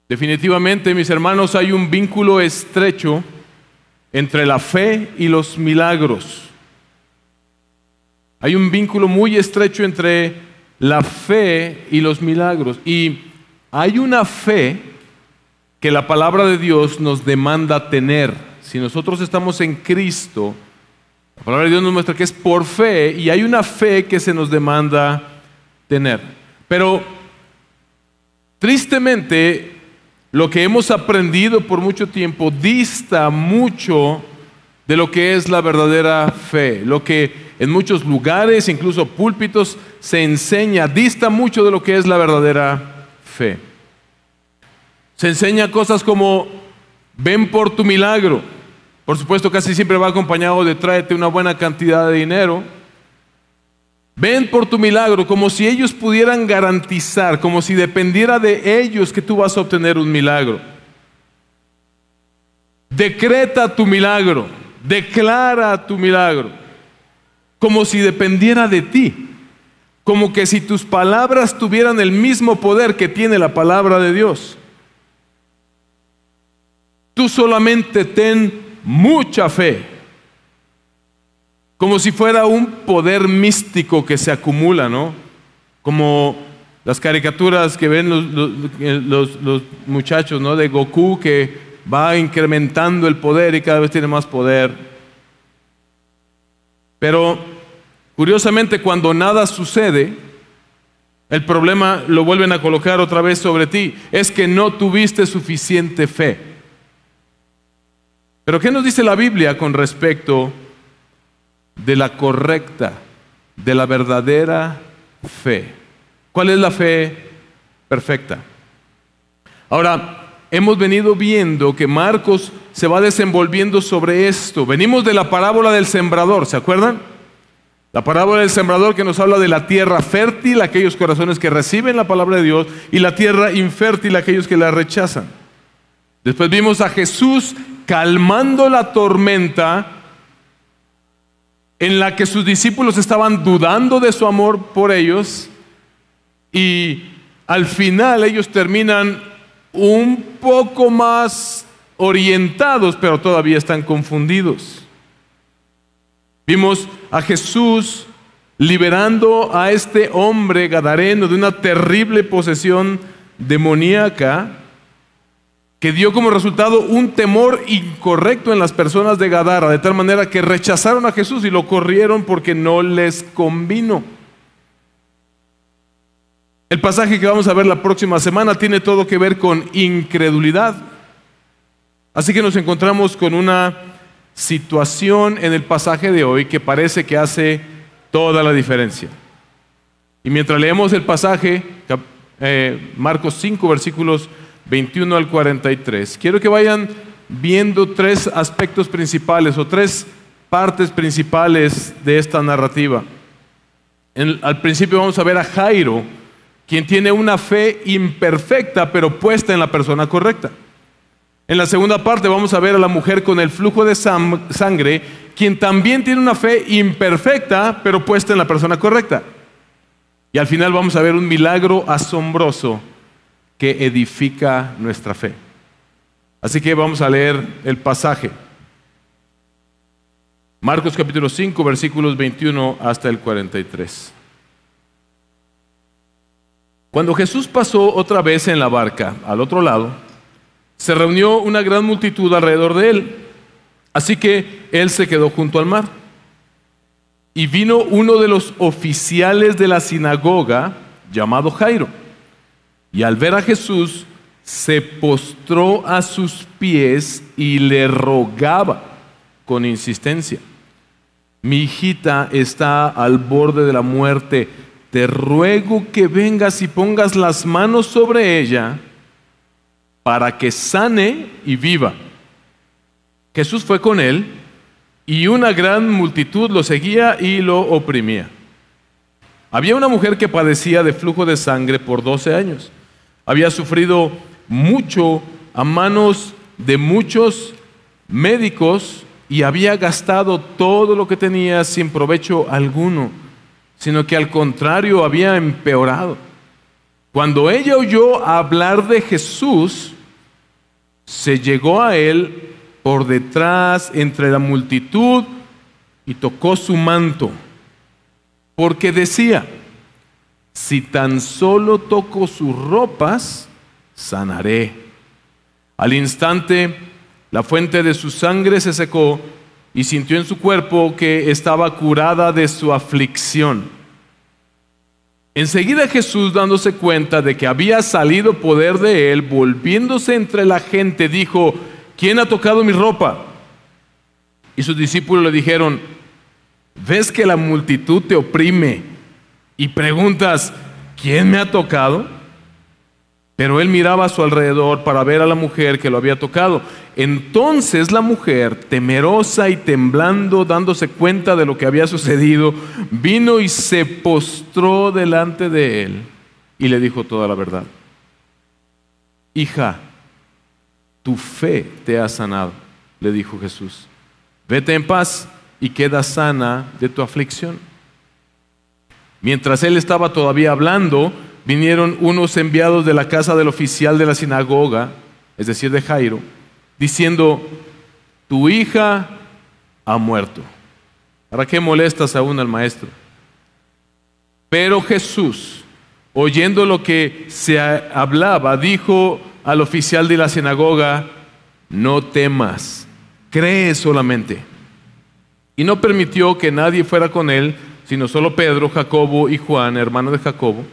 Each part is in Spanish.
Definitivamente, mis hermanos, hay un vínculo estrecho entre la fe y los milagros. Hay un vínculo muy estrecho entre la fe y los milagros. Y hay una fe que la palabra de Dios nos demanda tener. Si nosotros estamos en Cristo, la palabra de Dios nos muestra que es por fe, y hay una fe que se nos demanda tener. Pero tristemente, lo que hemos aprendido por mucho tiempo dista mucho de lo que es la verdadera fe. Lo que en muchos lugares, incluso púlpitos, se enseña, dista mucho de lo que es la verdadera fe. Se enseña cosas como: ven por tu milagro. Por supuesto, casi siempre va acompañado de tráete una buena cantidad de dinero. Ven por tu milagro, como si ellos pudieran garantizar, como si dependiera de ellos que tú vas a obtener un milagro. Decreta tu milagro, declara tu milagro, como si dependiera de ti, como que si tus palabras tuvieran el mismo poder que tiene la palabra de Dios. Tú solamente ten mucha fe. Como si fuera un poder místico que se acumula, ¿no? Como las caricaturas que ven los muchachos, ¿no? De Goku, que va incrementando el poder y cada vez tiene más poder. Pero, curiosamente, cuando nada sucede, el problema lo vuelven a colocar otra vez sobre ti. Es que no tuviste suficiente fe. Pero ¿qué nos dice la Biblia con respecto de la correcta, de la verdadera fe? ¿Cuál es la fe perfecta? Ahora, hemos venido viendo que Marcos se va desenvolviendo sobre esto. Venimos de la parábola del sembrador, ¿se acuerdan? La parábola del sembrador, que nos habla de la tierra fértil, aquellos corazones que reciben la palabra de Dios, y la tierra infértil, aquellos que la rechazan. Después vimos a Jesús calmando la tormenta en la que sus discípulos estaban dudando de su amor por ellos, y al final ellos terminan un poco más orientados, pero todavía están confundidos. Vimos a Jesús liberando a este hombre gadareno de una terrible posesión demoníaca, que dio como resultado un temor incorrecto en las personas de Gadara, de tal manera que rechazaron a Jesús y lo corrieron porque no les convino. El pasaje que vamos a ver la próxima semana tiene todo que ver con incredulidad. Así que nos encontramos con una situación en el pasaje de hoy que parece que hace toda la diferencia. Y mientras leemos el pasaje, Marcos 5, versículos 21 al 43. Quiero que vayan viendo tres aspectos principales o tres partes principales de esta narrativa. Al principio vamos a ver a Jairo, quien tiene una fe imperfecta pero puesta en la persona correcta. En la segunda parte vamos a ver a la mujer con el flujo de sangre, quien también tiene una fe imperfecta pero puesta en la persona correcta. Y al final vamos a ver un milagro asombroso que edifica nuestra fe. Así que vamos a leer el pasaje. Marcos capítulo 5, versículos 21 hasta el 43. Cuando Jesús pasó otra vez en la barca al otro lado, se reunió una gran multitud alrededor de él, así que él se quedó junto al mar. Y vino uno de los oficiales de la sinagoga, llamado Jairo, y al ver a Jesús, se postró a sus pies y le rogaba con insistencia: mi hijita está al borde de la muerte, te ruego que vengas y pongas las manos sobre ella para que sane y viva. Jesús fue con él, y una gran multitud lo seguía y lo oprimía. Había una mujer que padecía de flujo de sangre por 12 años. Había sufrido mucho a manos de muchos médicos y había gastado todo lo que tenía sin provecho alguno, sino que al contrario había empeorado. Cuando ella oyó hablar de Jesús, se llegó a él por detrás entre la multitud y tocó su manto, porque decía: si tan solo toco sus ropas, sanaré. Al instante, la fuente de su sangre se secó y sintió en su cuerpo que estaba curada de su aflicción. Enseguida Jesús, dándose cuenta de que había salido poder de él, volviéndose entre la gente, dijo: ¿quién ha tocado mi ropa? Y sus discípulos le dijeron: ¿ves que la multitud te oprime y preguntas: ¿quién me ha tocado? Pero él miraba a su alrededor para ver a la mujer que lo había tocado. Entonces la mujer, temerosa y temblando, dándose cuenta de lo que había sucedido, vino y se postró delante de él y le dijo toda la verdad. Hija, tu fe te ha sanado, le dijo Jesús. Vete en paz y queda sana de tu aflicción. Mientras él estaba todavía hablando, vinieron unos enviados de la casa del oficial de la sinagoga, es decir, de Jairo, diciendo: tu hija ha muerto. ¿Para qué molestas aún al maestro? Pero Jesús, oyendo lo que se hablaba, dijo al oficial de la sinagoga: no temas, cree solamente. Y no permitió que nadie fuera con él, sino solo Pedro, Jacobo y Juan, hermano de Jacobo.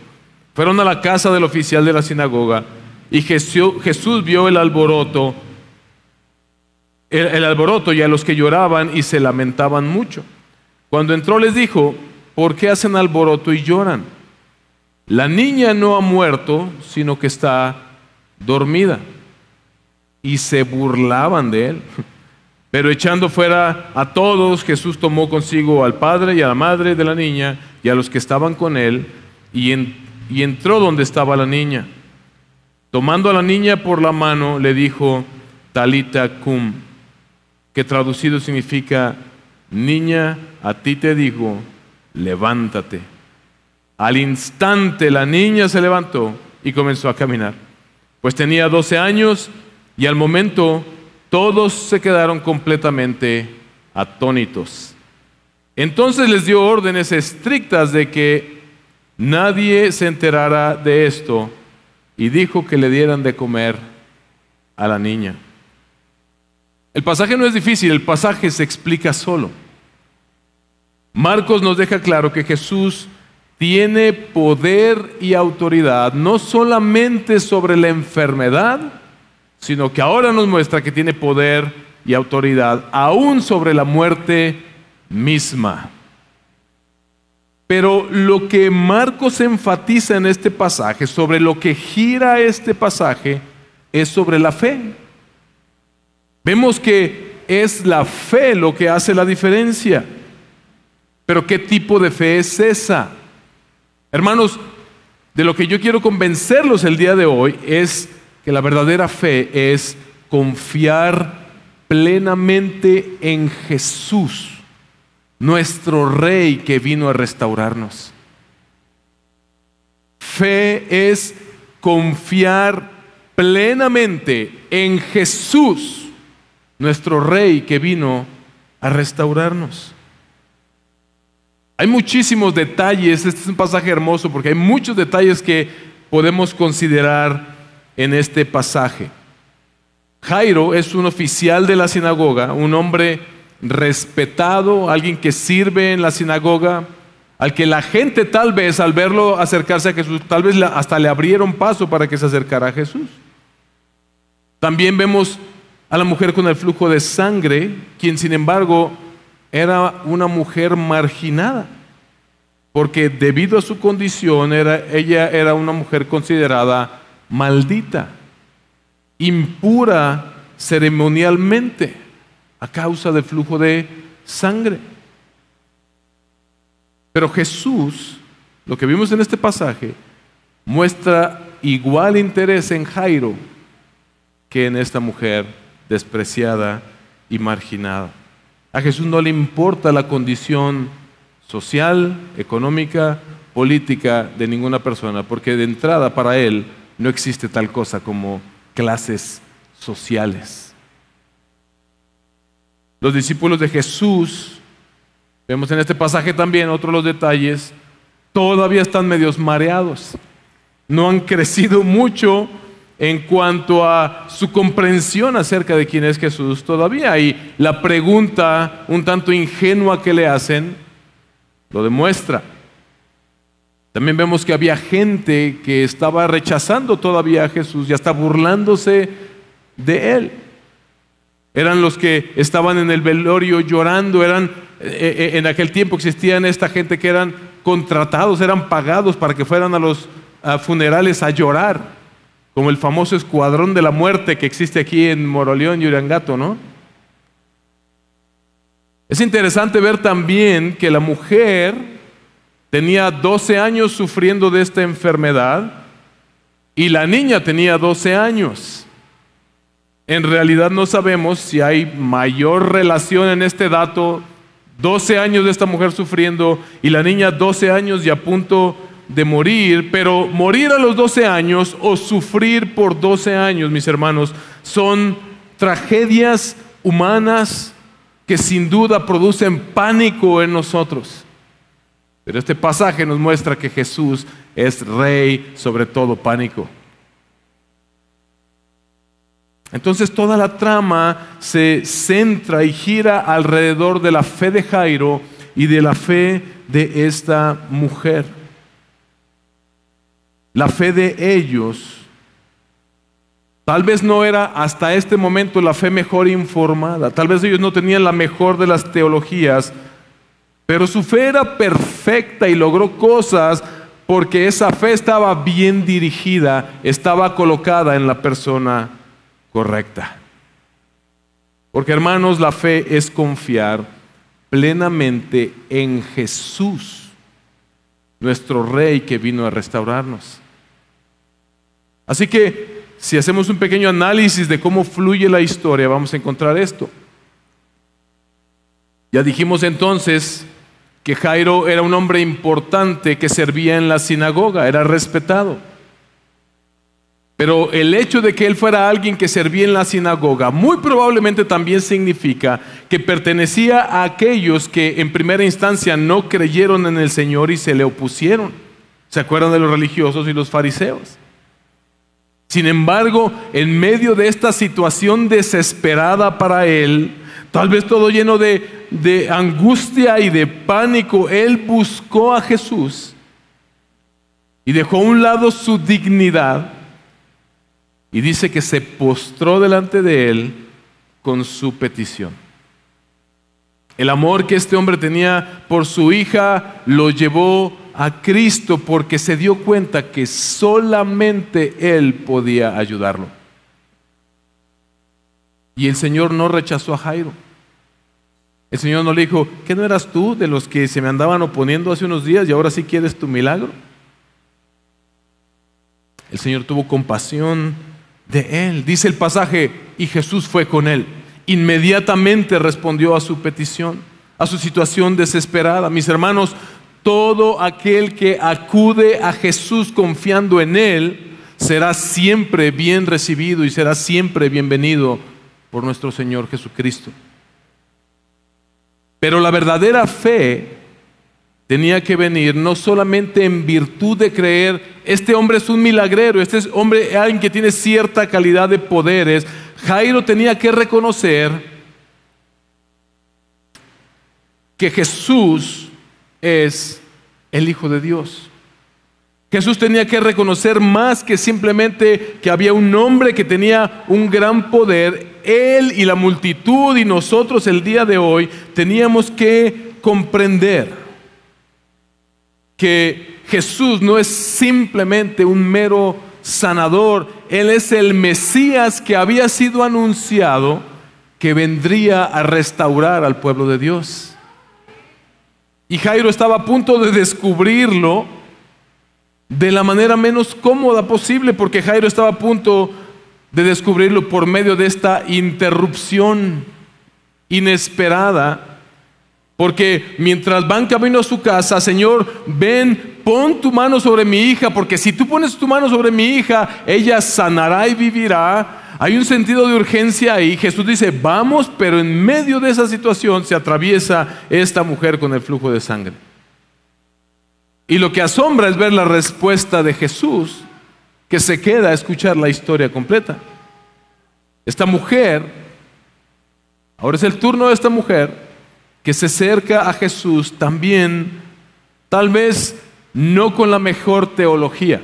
Fueron a la casa del oficial de la sinagoga y Jesús vio el alboroto y a los que lloraban y se lamentaban mucho. Cuando entró les dijo: ¿por qué hacen alboroto y lloran? La niña no ha muerto, sino que está dormida. Y se burlaban de él. Pero echando fuera a todos, Jesús tomó consigo al padre y a la madre de la niña y a los que estaban con él y entró donde estaba la niña. Tomando a la niña por la mano, le dijo: Talita cum, que traducido significa: niña, a ti te digo, levántate. Al instante la niña se levantó y comenzó a caminar, pues tenía 12 años, y al momento todos se quedaron completamente atónitos. Entonces les dio órdenes estrictas de que nadie se enterara de esto y dijo que le dieran de comer a la niña. El pasaje no es difícil, el pasaje se explica solo. Marcos nos deja claro que Jesús tiene poder y autoridad no solamente sobre la enfermedad, sino que ahora nos muestra que tiene poder y autoridad aún sobre la muerte misma. Pero lo que Marcos enfatiza en este pasaje, sobre lo que gira este pasaje, es sobre la fe. Vemos que es la fe lo que hace la diferencia. Pero ¿qué tipo de fe es esa? Hermanos, de lo que yo quiero convencerlos el día de hoy es que la verdadera fe es confiar plenamente en Jesús, nuestro Rey que vino a restaurarnos. Fe es confiar plenamente en Jesús, nuestro Rey que vino a restaurarnos. Hay muchísimos detalles, este es un pasaje hermoso porque hay muchos detalles que podemos considerar en este pasaje. Jairo es un oficial de la sinagoga, un hombre respetado, alguien que sirve en la sinagoga, al que la gente tal vez al verlo acercarse a Jesús, tal vez hasta le abrieron paso para que se acercara a Jesús. También vemos a la mujer con el flujo de sangre, quien sin embargo era una mujer marginada, porque debido a su condición ella era una mujer considerada maldita, impura ceremonialmente a causa del flujo de sangre. Pero Jesús, lo que vimos en este pasaje, muestra igual interés en Jairo que en esta mujer despreciada y marginada. A Jesús no le importa la condición social, económica, política de ninguna persona, porque de entrada para Él no existe tal cosa como clases sociales. Los discípulos de Jesús, vemos en este pasaje también otros los detalles, todavía están medios mareados. No han crecido mucho en cuanto a su comprensión acerca de quién es Jesús todavía. Y la pregunta un tanto ingenua que le hacen lo demuestra. También vemos que había gente que estaba rechazando todavía a Jesús y hasta burlándose de él. Eran los que estaban en el velorio llorando, en aquel tiempo existían esta gente que eran contratados, eran pagados para que fueran a los funerales a llorar, como el famoso Escuadrón de la Muerte que existe aquí en Moroleón y Uriangato, ¿no? Es interesante ver también que la mujer tenía 12 años sufriendo de esta enfermedad y la niña tenía 12 años. En realidad no sabemos si hay mayor relación en este dato, 12 años de esta mujer sufriendo y la niña 12 años y a punto de morir, pero morir a los 12 años o sufrir por 12 años, mis hermanos, son tragedias humanas que sin duda producen pánico en nosotros. Pero este pasaje nos muestra que Jesús es rey sobre todo pánico. Entonces toda la trama se centra y gira alrededor de la fe de Jairo y de la fe de esta mujer. La fe de ellos tal vez no era hasta este momento la fe mejor informada, tal vez ellos no tenían la mejor de las teologías, pero su fe era perfecta y logró cosas porque esa fe estaba bien dirigida, estaba colocada en la persona correcta. Porque hermanos, la fe es confiar plenamente en Jesús, nuestro Rey que vino a restaurarnos. Así que si hacemos un pequeño análisis de cómo fluye la historia, vamos a encontrar esto. Ya dijimos entonces que Jairo era un hombre importante que servía en la sinagoga, era respetado. Pero el hecho de que él fuera alguien que servía en la sinagoga muy probablemente también significa que pertenecía a aquellos que en primera instancia no creyeron en el Señor y se le opusieron. ¿Se acuerdan de los religiosos y los fariseos? Sin embargo, en medio de esta situación desesperada para él, tal vez todo lleno de angustia y de pánico, él buscó a Jesús y dejó a un lado su dignidad. Y dice que se postró delante de él con su petición. El amor que este hombre tenía por su hija lo llevó a Cristo porque se dio cuenta que solamente él podía ayudarlo. Y el Señor no rechazó a Jairo. El Señor no le dijo, ¿qué no eras tú de los que se me andaban oponiendo hace unos días y ahora sí quieres tu milagro? El Señor tuvo compasión de él. Dice el pasaje, y Jesús fue con él. Inmediatamente respondió a su petición, a su situación desesperada. Mis hermanos, todo aquel que acude a Jesús confiando en él será siempre bien recibido y será siempre bienvenido por nuestro Señor Jesucristo. Pero la verdadera fe tenía que venir no solamente en virtud de creer, este hombre es un milagrero, este hombre es alguien que tiene cierta calidad de poderes. Jairo tenía que reconocer que Jesús es el Hijo de Dios. Jesús tenía que reconocer más que simplemente que había un hombre que tenía un gran poder. Él y la multitud y nosotros el día de hoy teníamos que comprender que Jesús no es simplemente un mero sanador. Él es el Mesías que había sido anunciado que vendría a restaurar al pueblo de Dios. Y Jairo estaba a punto de descubrirlo de la manera menos cómoda posible, porque Jairo estaba a punto de descubrirlo por medio de esta interrupción inesperada. Porque mientras van camino a su casa, Señor, ven pon tu mano sobre mi hija, porque si tú pones tu mano sobre mi hija, ella sanará y vivirá. Hay un sentido de urgencia ahí. Jesús dice, vamos, pero en medio de esa situación se atraviesa esta mujer con el flujo de sangre. Y lo que asombra es ver la respuesta de Jesús, que se queda a escuchar la historia completa. Esta mujer, ahora es el turno de esta mujer, que se acerca a Jesús también, tal vez no con la mejor teología.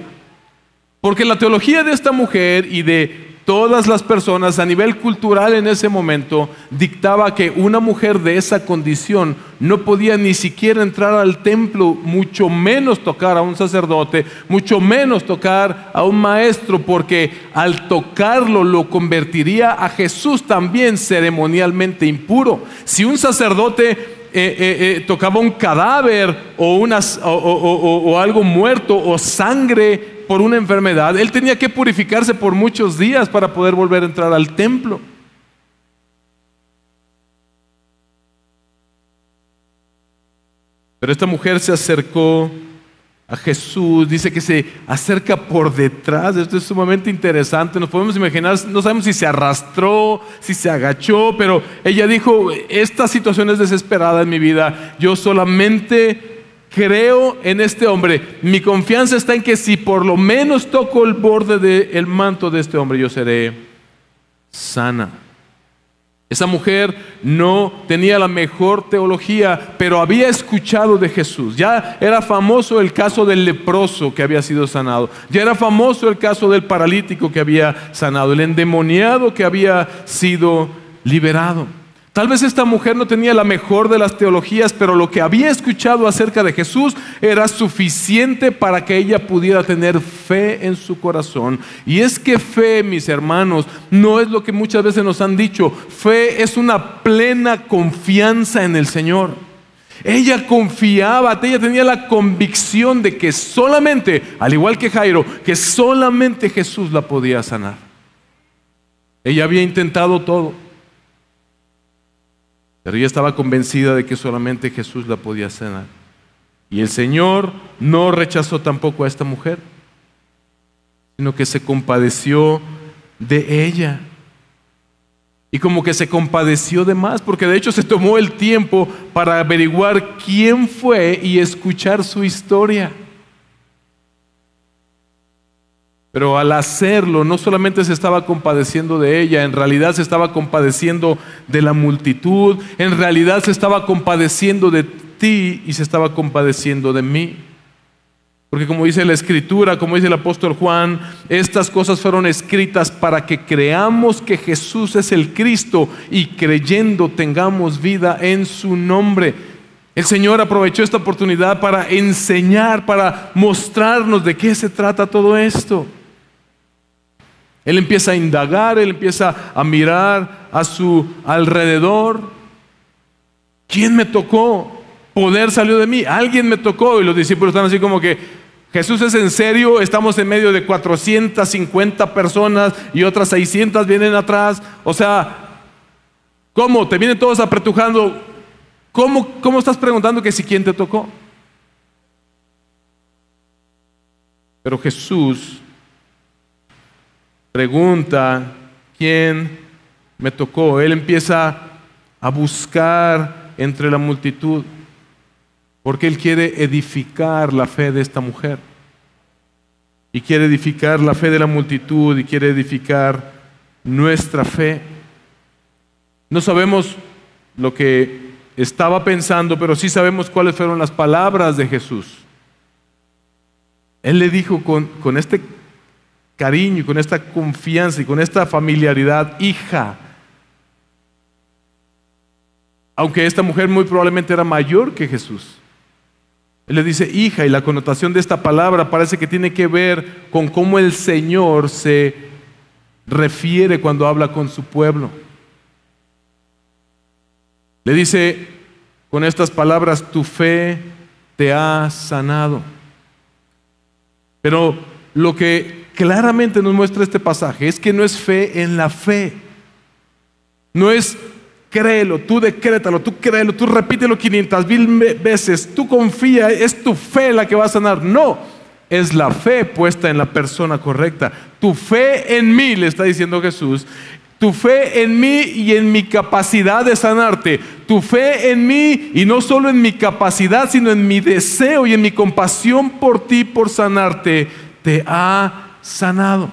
Porque la teología de esta mujer y de todas las personas a nivel cultural en ese momento dictaba que una mujer de esa condición no podía ni siquiera entrar al templo, mucho menos tocar a un sacerdote, mucho menos tocar a un maestro, porque al tocarlo lo convertiría a Jesús también ceremonialmente impuro. Si un sacerdote tocaba un cadáver o algo muerto o sangre por una enfermedad, él tenía que purificarse por muchos días para poder volver a entrar al templo. Pero esta mujer se acercó a Jesús, dice que se acerca por detrás. Esto es sumamente interesante. Nos podemos imaginar, no sabemos si se arrastró, si se agachó, pero ella dijo, esta situación es desesperada en mi vida, yo solamente creo en este hombre, mi confianza está en que si por lo menos toco el borde del manto de este hombre, yo seré sana. Esa mujer no tenía la mejor teología, pero había escuchado de Jesús. Ya era famoso el caso del leproso que había sido sanado. Ya era famoso el caso del paralítico que había sanado, el endemoniado que había sido liberado. Tal vez esta mujer no tenía la mejor de las teologías, pero lo que había escuchado acerca de Jesús era suficiente para que ella pudiera tener fe en su corazón. Y es que fe, mis hermanos, no es lo que muchas veces nos han dicho. Fe es una plena confianza en el Señor. Ella confiaba, ella tenía la convicción de que solamente, al igual que Jairo, que solamente Jesús la podía sanar. Ella había intentado todo, pero ella estaba convencida de que solamente Jesús la podía sanar. Y el Señor no rechazó tampoco a esta mujer, sino que se compadeció de ella. Y como que se compadeció de más, porque de hecho se tomó el tiempo para averiguar quién fue y escuchar su historia. Pero al hacerlo, no solamente se estaba compadeciendo de ella, en realidad se estaba compadeciendo de la multitud, en realidad se estaba compadeciendo de ti y se estaba compadeciendo de mí. Porque como dice la Escritura, como dice el apóstol Juan, estas cosas fueron escritas para que creamos que Jesús es el Cristo y creyendo tengamos vida en su nombre. El Señor aprovechó esta oportunidad para enseñar, para mostrarnos de qué se trata todo esto. Él empieza a indagar, él empieza a mirar a su alrededor. ¿Quién me tocó? Poder salió de mí, alguien me tocó. Y los discípulos están así como que, ¿Jesús es en serio? Estamos en medio de 450 personas y otras 600 vienen atrás. O sea, ¿cómo? Te vienen todos apretujando. ¿Cómo estás preguntando que si quién te tocó? Pero Jesús pregunta, ¿quién me tocó? Él empieza a buscar entre la multitud, porque Él quiere edificar la fe de esta mujer. Y quiere edificar la fe de la multitud y quiere edificar nuestra fe. No sabemos lo que estaba pensando, pero sí sabemos cuáles fueron las palabras de Jesús. Él le dijo con este cariño y con esta confianza y con esta familiaridad, hija. Aunque esta mujer muy probablemente era mayor que Jesús. Él le dice hija, y la connotación de esta palabra parece que tiene que ver con cómo el Señor se refiere cuando habla con su pueblo. Le dice con estas palabras, tu fe te ha sanado. Pero lo que claramente nos muestra este pasaje es que no es fe en la fe. No es créelo, tú decrétalo, tú créelo, tú repítelo 500,000 veces, tú confía, es tu fe la que va a sanar. No, es la fe puesta en la persona correcta. Tu fe en mí, le está diciendo Jesús, tu fe en mí y en mi capacidad de sanarte. Tu fe en mí y no solo en mi capacidad, sino en mi deseo y en mi compasión por ti, por sanarte, te ha sanado.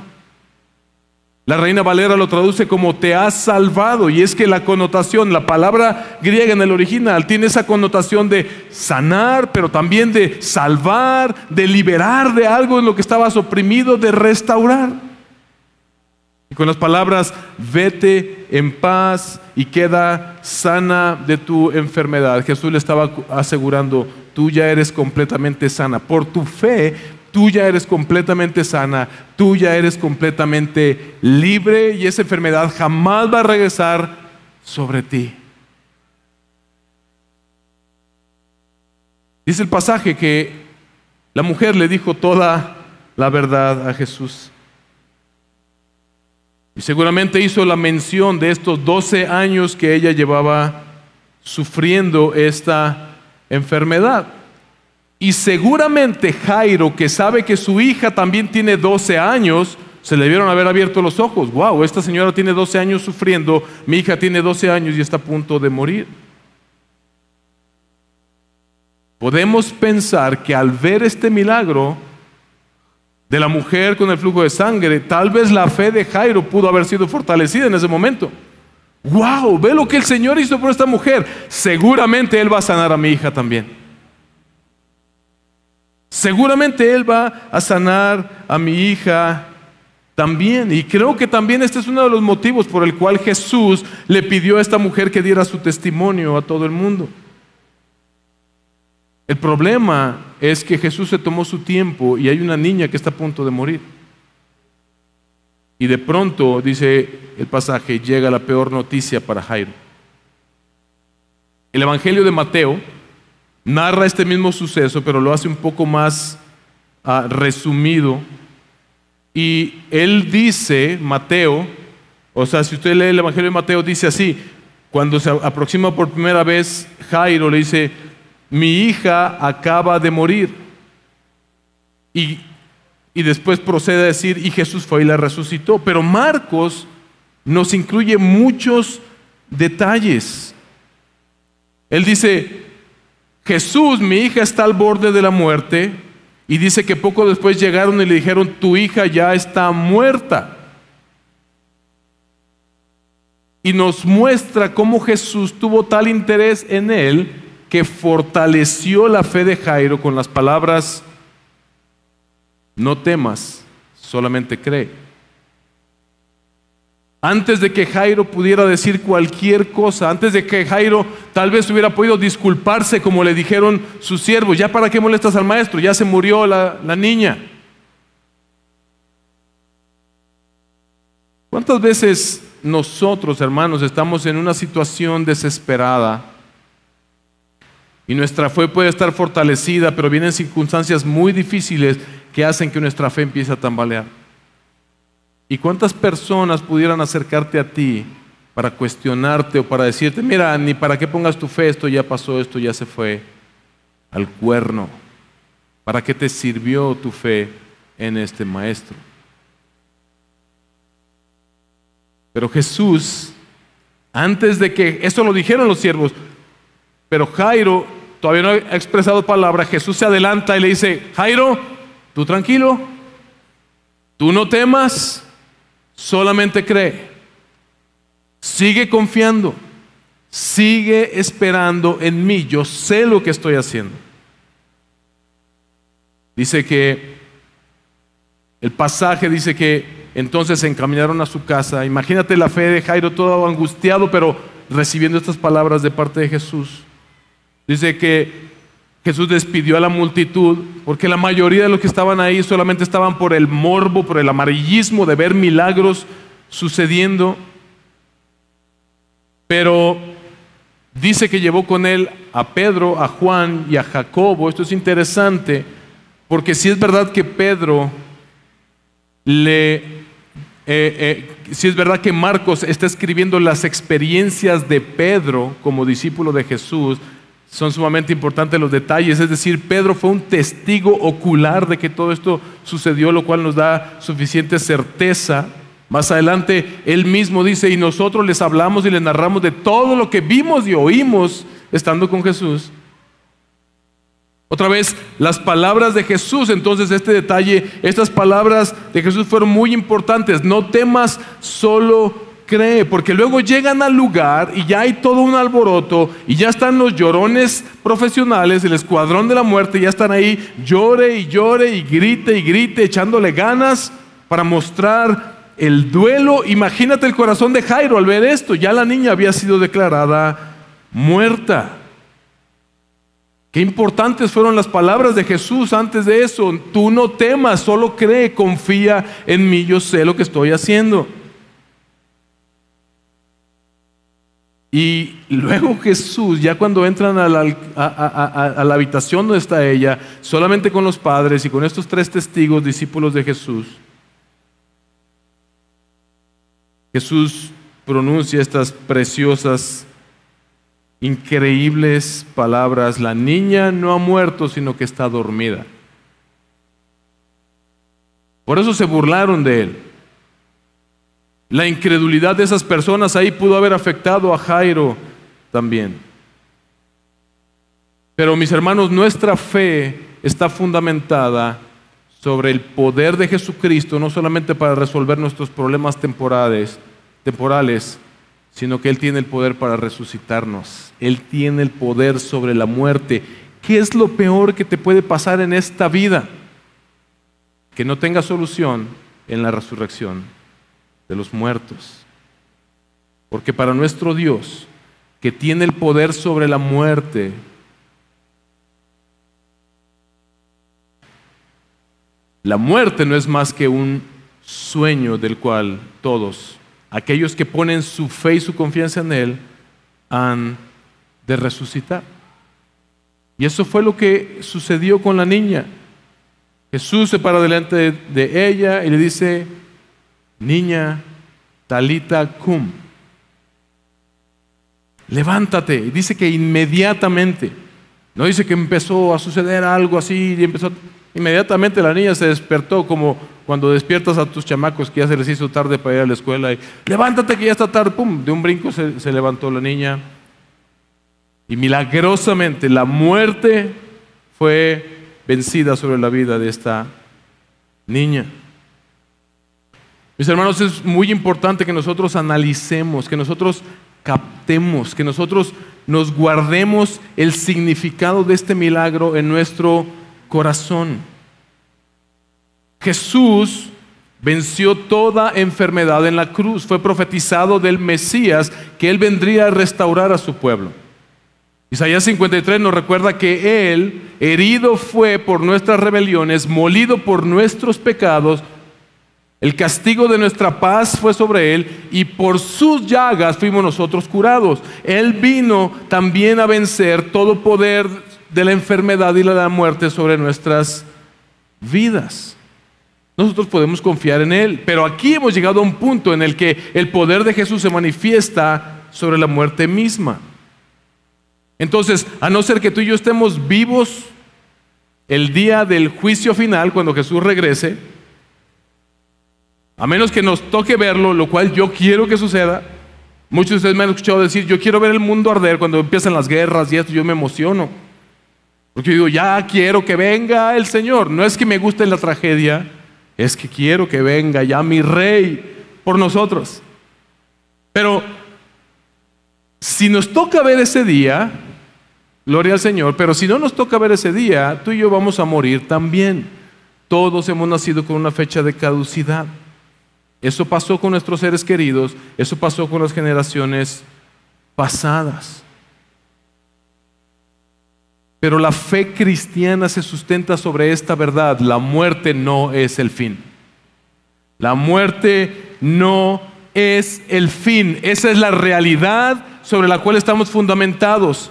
La Reina Valera lo traduce como te ha salvado, y es que la connotación, la palabra griega en el original tiene esa connotación de sanar, pero también de salvar, de liberar de algo en lo que estabas oprimido, de restaurar. Y con las palabras, vete en paz y queda sana de tu enfermedad, Jesús le estaba asegurando, tú ya eres completamente sana. Por tu fe, tú ya eres completamente sana, tú ya eres completamente libre y esa enfermedad jamás va a regresar sobre ti. Dice el pasaje que la mujer le dijo toda la verdad a Jesús. Y seguramente hizo la mención de estos 12 años que ella llevaba sufriendo esta enfermedad. Y seguramente Jairo, que sabe que su hija también tiene 12 años, se le debieron haber abierto los ojos. Wow, esta señora tiene 12 años sufriendo, mi hija tiene 12 años y está a punto de morir. Podemos pensar que al ver este milagro de la mujer con el flujo de sangre, tal vez la fe de Jairo pudo haber sido fortalecida en ese momento. Wow, ve lo que el Señor hizo por esta mujer. Seguramente Él va a sanar a mi hija también. Seguramente Él va a sanar a mi hija también. Y creo que también este es uno de los motivos por el cual Jesús le pidió a esta mujer que diera su testimonio a todo el mundo. El problema es que Jesús se tomó su tiempo y hay una niña que está a punto de morir. Y de pronto, dice el pasaje, llega la peor noticia para Jairo. El Evangelio de Mateo narra este mismo suceso, pero lo hace un poco más resumido. Y él dice, Mateo, o sea, si usted lee el Evangelio de Mateo, dice así, cuando se aproxima por primera vez Jairo, le dice, mi hija acaba de morir. Y después procede a decir, y Jesús fue y la resucitó. Pero Marcos nos incluye muchos detalles. Él dice, Jesús, mi hija está al borde de la muerte, y dice que poco después llegaron y le dijeron, tu hija ya está muerta. Y nos muestra cómo Jesús tuvo tal interés en él que fortaleció la fe de Jairo con las palabras, no temas, solamente cree. Antes de que Jairo pudiera decir cualquier cosa, antes de que Jairo tal vez hubiera podido disculparse como le dijeron sus siervos, ya para qué molestas al maestro, ya se murió la niña. ¿Cuántas veces nosotros, hermanos, estamos en una situación desesperada y nuestra fe puede estar fortalecida, pero vienen circunstancias muy difíciles que hacen que nuestra fe empiece a tambalear? ¿Y cuántas personas pudieran acercarte a ti para cuestionarte o para decirte, mira, ni para qué pongas tu fe, esto ya pasó, esto ya se fue al cuerno? ¿Para qué te sirvió tu fe en este maestro? Pero Jesús, antes de que, esto lo dijeron los siervos, pero Jairo todavía no ha expresado palabra, Jesús se adelanta y le dice, Jairo, tú tranquilo, tú no temas, solamente cree, sigue confiando, sigue esperando en mí, yo sé lo que estoy haciendo. Dice que, el pasaje dice que entonces se encaminaron a su casa. Imagínate la fe de Jairo todo angustiado, pero recibiendo estas palabras de parte de Jesús. Dice que Jesús despidió a la multitud, porque la mayoría de los que estaban ahí solamente estaban por el morbo, por el amarillismo de ver milagros sucediendo. Pero dice que llevó con él a Pedro, a Juan y a Jacobo. Esto es interesante, porque si es verdad que Pedro le si es verdad que Marcos está escribiendo las experiencias de Pedro como discípulo de Jesús, son sumamente importantes los detalles. Es decir, Pedro fue un testigo ocular de que todo esto sucedió, lo cual nos da suficiente certeza. Más adelante, él mismo dice, y nosotros les hablamos y les narramos de todo lo que vimos y oímos estando con Jesús. Otra vez, las palabras de Jesús. Entonces, este detalle, estas palabras de Jesús fueron muy importantes. No temas, solo cree, porque luego llegan al lugar y ya hay todo un alboroto y ya están los llorones profesionales, el escuadrón de la muerte, ya están ahí, llore y llore y grite, echándole ganas para mostrar el duelo. Imagínate el corazón de Jairo al ver esto. Ya la niña había sido declarada muerta. Qué importantes fueron las palabras de Jesús antes de eso. Tú no temas, solo cree, confía en mí, yo sé lo que estoy haciendo. Y luego Jesús, ya cuando entran a la habitación donde está ella, solamente con los padres y con estos 3 testigos, discípulos de Jesús, Jesús pronuncia estas preciosas, increíbles palabras: la niña no ha muerto, sino que está dormida. Por eso se burlaron de él. La incredulidad de esas personas ahí pudo haber afectado a Jairo también. Pero mis hermanos, nuestra fe está fundamentada sobre el poder de Jesucristo, no solamente para resolver nuestros problemas temporales, sino que Él tiene el poder para resucitarnos. Él tiene el poder sobre la muerte. ¿Qué es lo peor que te puede pasar en esta vida? Que no tenga solución en la resurrección de los muertos. Porque para nuestro Dios, que tiene el poder sobre la muerte, la muerte no es más que un sueño del cual todos, aquellos que ponen su fe y su confianza en Él, han de resucitar. Y eso fue lo que sucedió con la niña. Jesús se para delante de ella y le dice: niña, talita cum, levántate. Y dice que inmediatamente, no dice que empezó a suceder algo así y inmediatamente la niña se despertó, como cuando despiertas a tus chamacos que ya se les hizo tarde para ir a la escuela y levántate que ya está tarde, pum, de un brinco se levantó la niña. Y milagrosamente la muerte fue vencida sobre la vida de esta niña. Mis hermanos, es muy importante que nosotros analicemos, que nosotros captemos, que nosotros nos guardemos el significado de este milagro en nuestro corazón. Jesús venció toda enfermedad en la cruz. Fue profetizado del Mesías, que Él vendría a restaurar a su pueblo. Isaías 53 nos recuerda que Él, herido fue por nuestras rebeliones, molido por nuestros pecados. El castigo de nuestra paz fue sobre Él y por sus llagas fuimos nosotros curados. Él vino también a vencer todo poder de la enfermedad y de la muerte sobre nuestras vidas. Nosotros podemos confiar en Él, pero aquí hemos llegado a un punto en el que el poder de Jesús se manifiesta sobre la muerte misma. Entonces, a no ser que tú y yo estemos vivos el día del juicio final, cuando Jesús regrese, a menos que nos toque verlo, lo cual yo quiero que suceda. Muchos de ustedes me han escuchado decir: yo quiero ver el mundo arder cuando empiezan las guerras y esto. Yo me emociono, porque yo digo: ya quiero que venga el Señor. No es que me guste la tragedia, es que quiero que venga ya mi Rey por nosotros. Pero si nos toca ver ese día, gloria al Señor. Pero si no nos toca ver ese día, tú y yo vamos a morir también. Todos hemos nacido con una fecha de caducidad. Eso pasó con nuestros seres queridos, eso pasó con las generaciones pasadas. Pero la fe cristiana se sustenta sobre esta verdad: la muerte no es el fin. La muerte no es el fin. Esa es la realidad sobre la cual estamos fundamentados.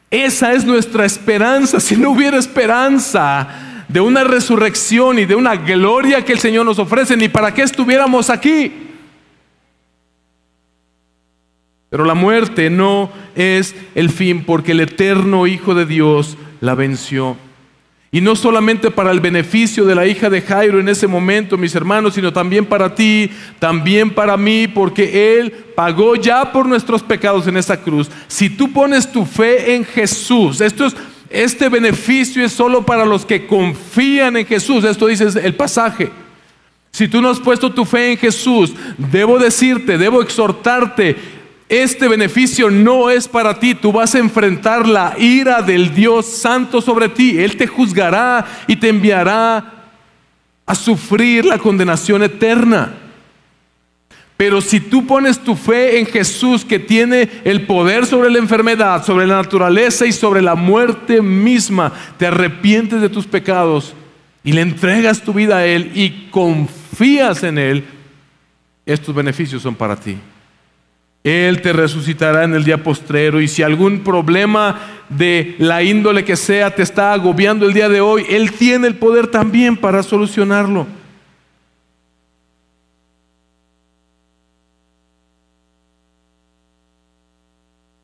Esa es nuestra esperanza. Si no hubiera esperanza de una resurrección y de una gloria que el Señor nos ofrece, ni para qué estuviéramos aquí. Pero la muerte no es el fin, porque el eterno Hijo de Dios la venció. Y no solamente para el beneficio de la hija de Jairo en ese momento, mis hermanos, sino también para ti, también para mí, porque Él pagó ya por nuestros pecados en esa cruz. Si tú pones tu fe en Jesús, este beneficio es solo para los que confían en Jesús. Esto dice el pasaje. Si tú no has puesto tu fe en Jesús, debo decirte, debo exhortarte, este beneficio no es para ti. Tú vas a enfrentar la ira del Dios Santo sobre ti. Él te juzgará y te enviará a sufrir la condenación eterna. Pero si tú pones tu fe en Jesús, que tiene el poder sobre la enfermedad, sobre la naturaleza y sobre la muerte misma, te arrepientes de tus pecados y le entregas tu vida a Él y confías en Él, estos beneficios son para ti. Él te resucitará en el día postrero, y si algún problema de la índole que sea te está agobiando el día de hoy, Él tiene el poder también para solucionarlo.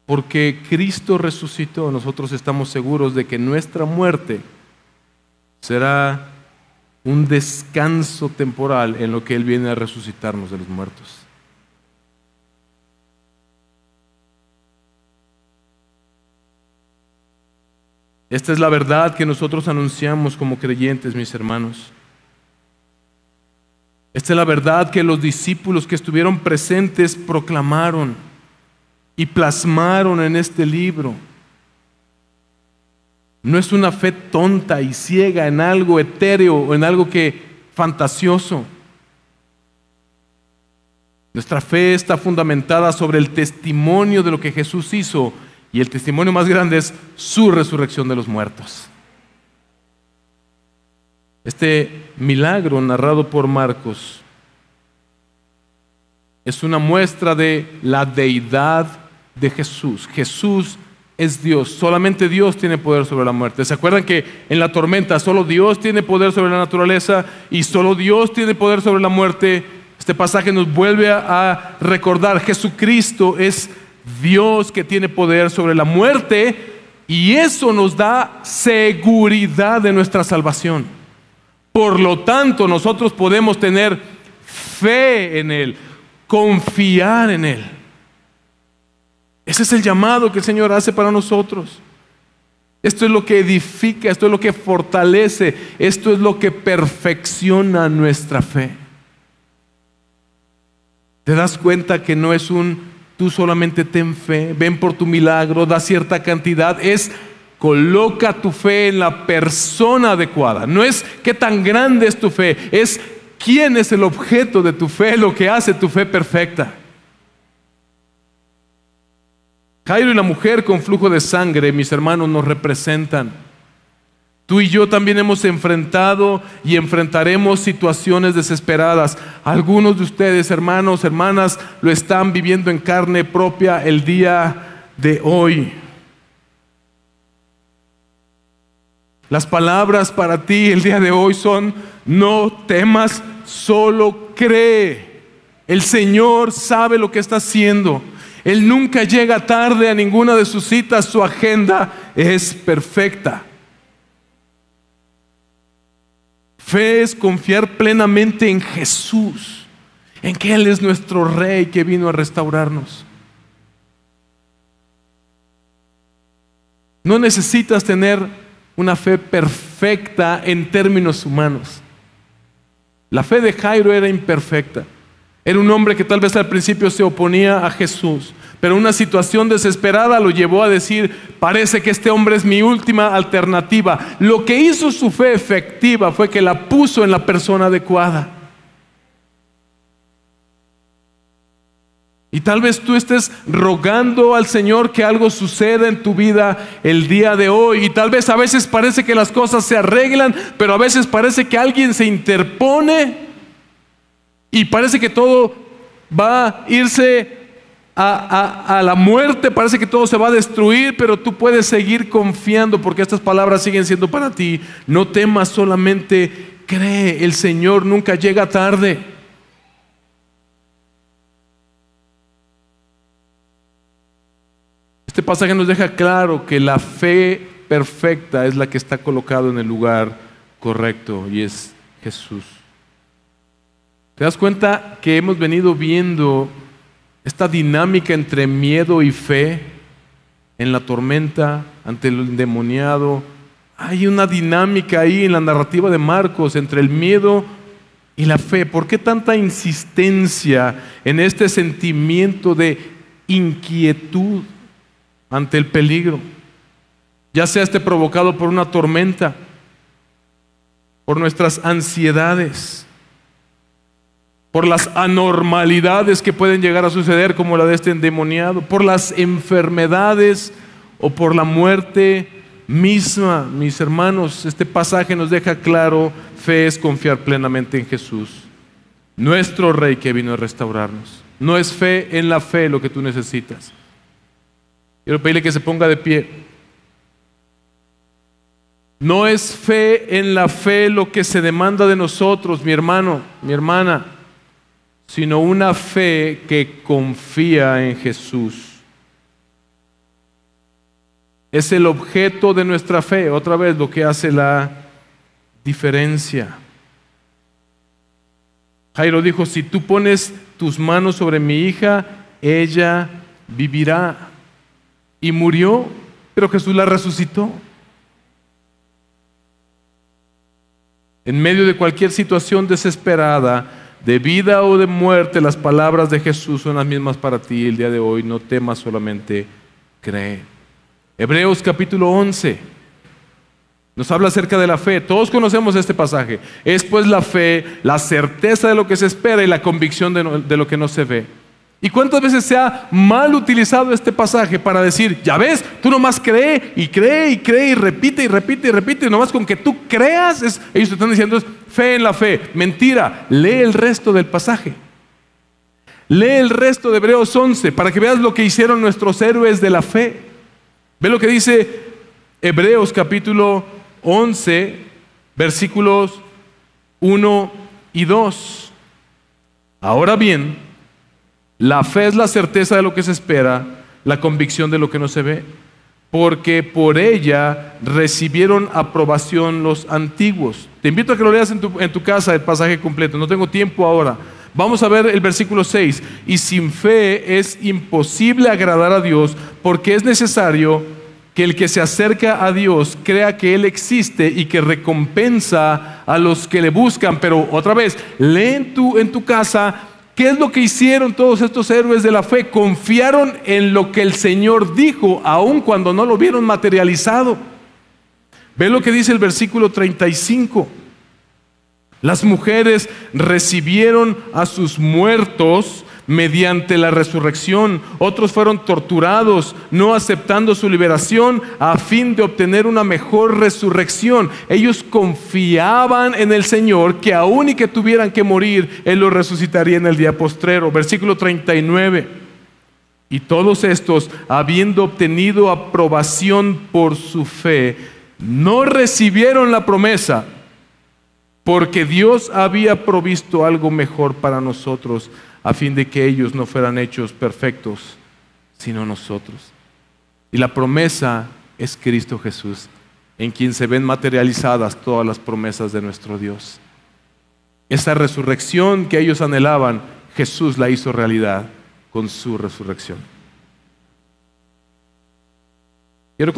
Porque Cristo resucitó, nosotros estamos seguros de que nuestra muerte será un descanso temporal en lo que Él viene a resucitarnos de los muertos. Esta es la verdad que nosotros anunciamos como creyentes, mis hermanos. Esta es la verdad que los discípulos que estuvieron presentes proclamaron y plasmaron en este libro. No es una fe tonta y ciega en algo etéreo o en algo fantasioso. Nuestra fe está fundamentada sobre el testimonio de lo que Jesús hizo, y el testimonio más grande es su resurrección de los muertos. Este milagro narrado por Marcos es una muestra de la deidad de Jesús. Jesús es Dios, solamente Dios tiene poder sobre la muerte. ¿Se acuerdan que en la tormenta solo Dios tiene poder sobre la naturaleza y solo Dios tiene poder sobre la muerte? Este pasaje nos vuelve a recordar: Jesucristo es Dios que tiene poder sobre la muerte, y eso nos da seguridad de nuestra salvación. Por lo tanto, nosotros podemos tener fe en Él, confiar en Él. Ese es el llamado que el Señor hace para nosotros. Esto es lo que edifica, esto es lo que fortalece, esto es lo que perfecciona nuestra fe. ¿Te das cuenta que no es tú solamente ten fe, ven por tu milagro, da cierta cantidad? Es coloca tu fe en la persona adecuada. No es qué tan grande es tu fe, es quién es el objeto de tu fe, lo que hace tu fe perfecta. Jairo y la mujer con flujo de sangre, mis hermanos, nos representan. Tú y yo también hemos enfrentado y enfrentaremos situaciones desesperadas. Algunos de ustedes, hermanos, hermanas, lo están viviendo en carne propia el día de hoy. Las palabras para ti el día de hoy son: no temas, solo cree. El Señor sabe lo que está haciendo. Él nunca llega tarde a ninguna de sus citas. Su agenda es perfecta. Fe es confiar plenamente en Jesús, en que Él es nuestro Rey que vino a restaurarnos. No necesitas tener una fe perfecta en términos humanos. La fe de Jairo era imperfecta. Era un hombre que tal vez al principio se oponía a Jesús, pero una situación desesperada lo llevó a decir: parece que este hombre es mi última alternativa. Lo que hizo su fe efectiva fue que la puso en la persona adecuada. Y tal vez tú estés rogando al Señor que algo suceda en tu vida el día de hoy, y tal vez a veces parece que las cosas se arreglan, pero a veces parece que alguien se interpone y parece que todo va a irse a la muerte, parece que todo se va a destruir, pero tú puedes seguir confiando porque estas palabras siguen siendo para ti. No temas, solamente cree. El Señor nunca llega tarde. Este pasaje nos deja claro que la fe perfecta es la que está colocada en el lugar correcto, y es Jesús. ¿Te das cuenta que hemos venido viendo esta dinámica entre miedo y fe en la tormenta, ante el endemoniado? Hay una dinámica ahí en la narrativa de Marcos entre el miedo y la fe. ¿Por qué tanta insistencia en este sentimiento de inquietud ante el peligro? Ya sea provocado por una tormenta, por nuestras ansiedades, por las anormalidades que pueden llegar a suceder, como la de este endemoniado, por las enfermedades o por la muerte misma. Mis hermanos, este pasaje nos deja claro: fe es confiar plenamente en Jesús, nuestro Rey que vino a restaurarnos. No es fe en la fe lo que tú necesitas. Quiero pedirle que se ponga de pie. No es fe en la fe lo que se demanda de nosotros, mi hermano, mi hermana, sino una fe que confía en Jesús. Es el objeto de nuestra fe, otra vez, lo que hace la diferencia. Jairo dijo: si tú pones tus manos sobre mi hija, ella vivirá. Y murió, pero Jesús la resucitó. En medio de cualquier situación desesperada, de vida o de muerte, las palabras de Jesús son las mismas para ti el día de hoy. No temas, solamente cree. Hebreos capítulo 11 nos habla acerca de la fe. Todos conocemos este pasaje. Es pues la fe, la certeza de lo que se espera y la convicción de lo que no se ve. ¿Y cuántas veces se ha mal utilizado este pasaje para decir: ya ves, tú nomás cree y cree y cree y repite y repite y repite, y nomás con que tú creas, ellos te están diciendo es fe en la fe? Mentira. Lee el resto del pasaje. Lee el resto de Hebreos 11 para que veas lo que hicieron nuestros héroes de la fe. Ve lo que dice Hebreos capítulo 11, versículos 1 y 2. Ahora bien, la fe es la certeza de lo que se espera, la convicción de lo que no se ve, porque por ella recibieron aprobación los antiguos. Te invito a que lo leas en tu casa, el pasaje completo. No tengo tiempo ahora. Vamos a ver el versículo 6. Y sin fe es imposible agradar a Dios, porque es necesario que el que se acerca a Dios crea que Él existe y que recompensa a los que le buscan. Pero otra vez, lee en tu casa. ¿Qué es lo que hicieron todos estos héroes de la fe? Confiaron en lo que el Señor dijo, aun cuando no lo vieron materializado. Ve lo que dice el versículo 35. Las mujeres recibieron a sus muertos mediante la resurrección. Otros fueron torturados, no aceptando su liberación, a fin de obtener una mejor resurrección. Ellos confiaban en el Señor, que aun y que tuvieran que morir, Él los resucitaría en el día postrero. Versículo 39. Y todos estos, habiendo obtenido aprobación por su fe, no recibieron la promesa, porque Dios había provisto algo mejor para nosotros, a fin de que ellos no fueran hechos perfectos, sino nosotros. Y la promesa es Cristo Jesús, en quien se ven materializadas todas las promesas de nuestro Dios. Esa resurrección que ellos anhelaban, Jesús la hizo realidad con su resurrección. Quiero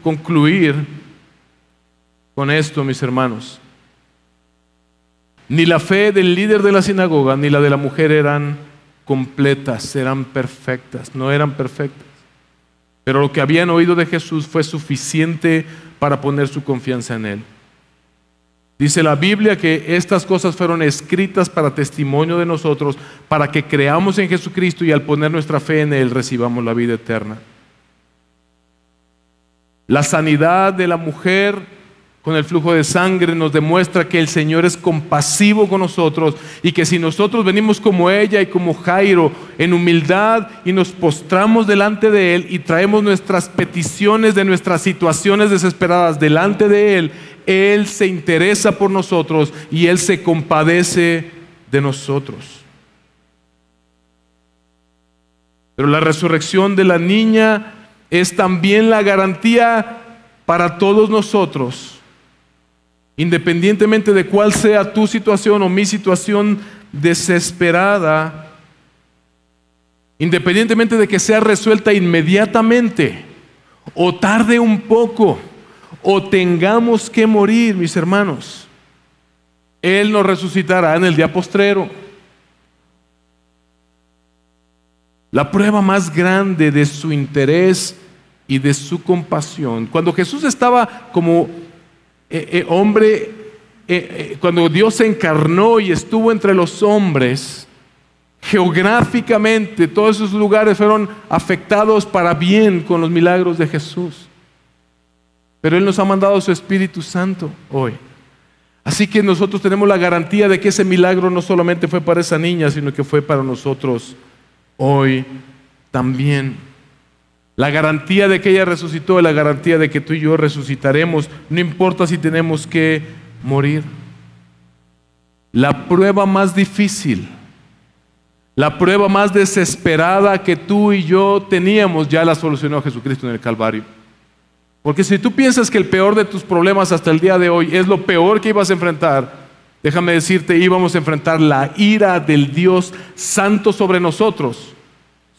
concluir con esto, mis hermanos. Ni la fe del líder de la sinagoga ni la de la mujer eran completas, eran perfectas, no eran perfectas. Pero lo que habían oído de Jesús fue suficiente para poner su confianza en Él. Dice la Biblia que estas cosas fueron escritas para testimonio de nosotros, para que creamos en Jesucristo y al poner nuestra fe en Él recibamos la vida eterna. La sanidad de la mujer con el flujo de sangre nos demuestra que el Señor es compasivo con nosotros y que si nosotros venimos como ella y como Jairo en humildad y nos postramos delante de Él y traemos nuestras peticiones de nuestras situaciones desesperadas delante de Él, Él se interesa por nosotros y Él se compadece de nosotros. Pero la resurrección de la niña es también la garantía para todos nosotros. Independientemente de cuál sea tu situación o mi situación desesperada, independientemente de que sea resuelta inmediatamente, o tarde un poco, o tengamos que morir, mis hermanos, Él nos resucitará en el día postrero. La prueba más grande de su interés y de su compasión, cuando Jesús estaba como hombre, cuando Dios se encarnó y estuvo entre los hombres, geográficamente todos esos lugares fueron afectados para bien con los milagros de Jesús. Pero Él nos ha mandado su Espíritu Santo hoy. Así que nosotros tenemos la garantía de que ese milagro no solamente fue para esa niña, sino que fue para nosotros hoy también. La garantía de que ella resucitó es la garantía de que tú y yo resucitaremos, no importa si tenemos que morir. La prueba más difícil, la prueba más desesperada que tú y yo teníamos, ya la solucionó Jesucristo en el Calvario. Porque si tú piensas que el peor de tus problemas hasta el día de hoy es lo peor que ibas a enfrentar, déjame decirte, íbamos a enfrentar la ira del Dios Santo sobre nosotros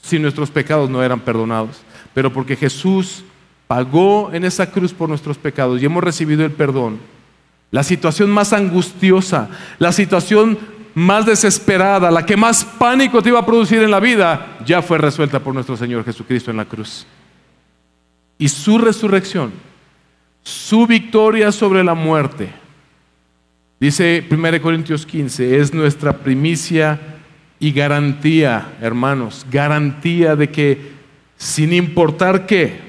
si nuestros pecados no eran perdonados. Pero porque Jesús pagó en esa cruz por nuestros pecados y hemos recibido el perdón, la situación más angustiosa, la situación más desesperada, la que más pánico te iba a producir en la vida, ya fue resuelta por nuestro Señor Jesucristo en la cruz. Y su resurrección, su victoria sobre la muerte, dice 1 Corintios 15, es nuestra primicia y garantía, hermanos, garantía de que sin importar qué,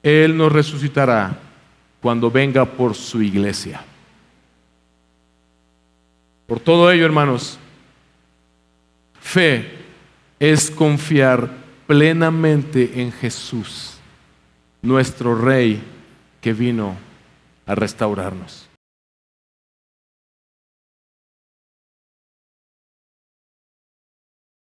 Él nos resucitará cuando venga por su iglesia. Por todo ello, hermanos, fe es confiar plenamente en Jesús, nuestro Rey que vino a restaurarnos.